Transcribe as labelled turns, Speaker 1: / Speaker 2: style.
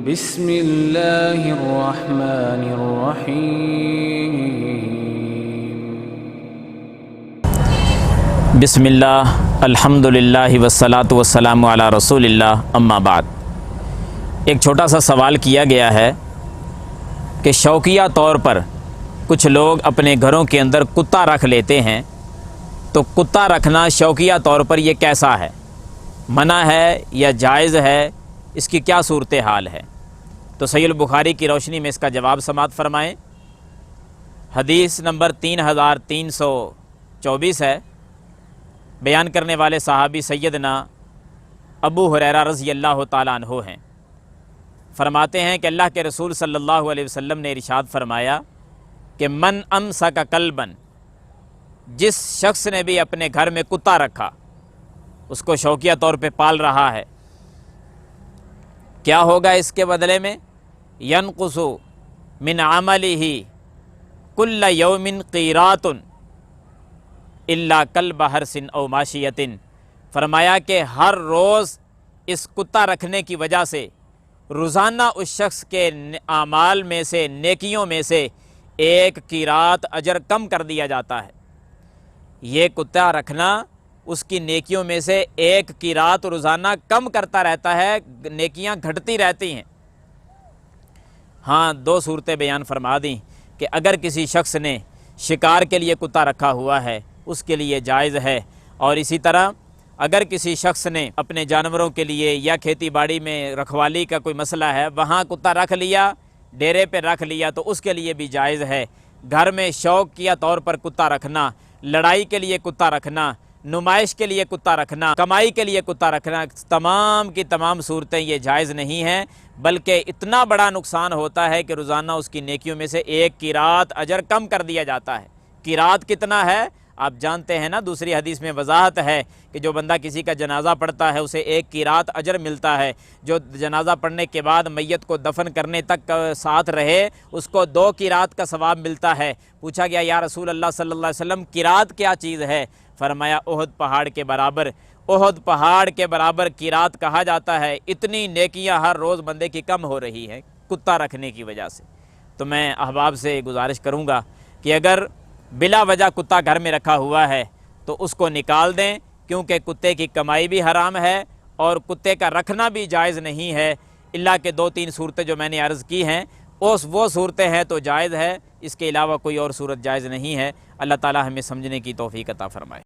Speaker 1: بسم اللہ الرحمن الرحیم۔
Speaker 2: بسم اللہ الحمدللہ والصلاة والسلام علی رسول اللہ، اما بعد۔ ایک چھوٹا سا سوال کیا گیا ہے کہ شوقیہ طور پر کچھ لوگ اپنے گھروں کے اندر کتا رکھ لیتے ہیں، تو کتا رکھنا شوقیہ طور پر یہ کیسا ہے؟ منع ہے یا جائز ہے؟ اس کی کیا صورتحال ہے؟ تو صحیح البخاری کی روشنی میں اس کا جواب سماعت فرمائیں۔ حدیث نمبر 3324 ہے۔ بیان کرنے والے صحابی سیدنا ابو ہریرہ رضی اللہ تعالیٰ عنہ ہیں۔ فرماتے ہیں کہ اللہ کے رسول صلی اللہ علیہ وسلم نے ارشاد فرمایا کہ من امسک کلبا، جس شخص نے بھی اپنے گھر میں کتا رکھا، اس کو شوقیہ طور پہ پال رہا ہے، کیا ہوگا اس کے بدلے میں؟ ینقص من عملہ کل یوم قیرات الا کلب حرث او ماشیۃ۔ فرمایا کہ ہر روز اس کتا رکھنے کی وجہ سے روزانہ اس شخص کے اعمال میں سے، نیکیوں میں سے ایک قیرات اجر کم کر دیا جاتا ہے۔ یہ کتا رکھنا اس کی نیکیوں میں سے ایک قیرات روزانہ کم کرتا رہتا ہے، نیکیاں گھٹتی رہتی ہیں۔ ہاں، دو صورتیں بیان فرما دیں کہ اگر کسی شخص نے شکار کے لیے کتا رکھا ہوا ہے اس کے لیے جائز ہے، اور اسی طرح اگر کسی شخص نے اپنے جانوروں کے لیے یا کھیتی باڑی میں رکھوالی کا کوئی مسئلہ ہے، وہاں کتا رکھ لیا، ڈیرے پہ رکھ لیا، تو اس کے لیے بھی جائز ہے۔ گھر میں شوقیہ طور پر کتا رکھنا، لڑائی کے لیے کتا رکھنا، نمائش کے لیے کتا رکھنا، کمائی کے لیے کتا رکھنا، تمام کی تمام صورتیں یہ جائز نہیں ہیں، بلکہ اتنا بڑا نقصان ہوتا ہے کہ روزانہ اس کی نیکیوں میں سے ایک قیرات اجر کم کر دیا جاتا ہے۔ قیرات کتنا ہے آپ جانتے ہیں نا، دوسری حدیث میں وضاحت ہے کہ جو بندہ کسی کا جنازہ پڑھتا ہے اسے ایک قیرات اجر ملتا ہے، جو جنازہ پڑھنے کے بعد میت کو دفن کرنے تک ساتھ رہے اس کو 2 قیرات کا ثواب ملتا ہے۔ پوچھا گیا یا رسول اللہ صلی اللہ علیہ وسلم قیرات کیا چیز ہے؟ فرمایا احد پہاڑ کے برابر، احد پہاڑ کے برابر قیرات کہا جاتا ہے۔ اتنی نیکیاں ہر روز بندے کی کم ہو رہی ہیں کتا رکھنے کی وجہ سے۔ تو میں احباب سے گزارش کروں گا کہ اگر بلا وجہ کتا گھر میں رکھا ہوا ہے تو اس کو نکال دیں، کیونکہ کتے کی کمائی بھی حرام ہے اور کتے کا رکھنا بھی جائز نہیں ہے، الا کہ 2-3 صورتیں جو میں نے عرض کی ہیں وہ صورتیں ہیں تو جائز ہے، اس کے علاوہ کوئی اور صورت جائز نہیں ہے۔ اللہ تعالی ہمیں سمجھنے کی توفیق عطا فرمائے۔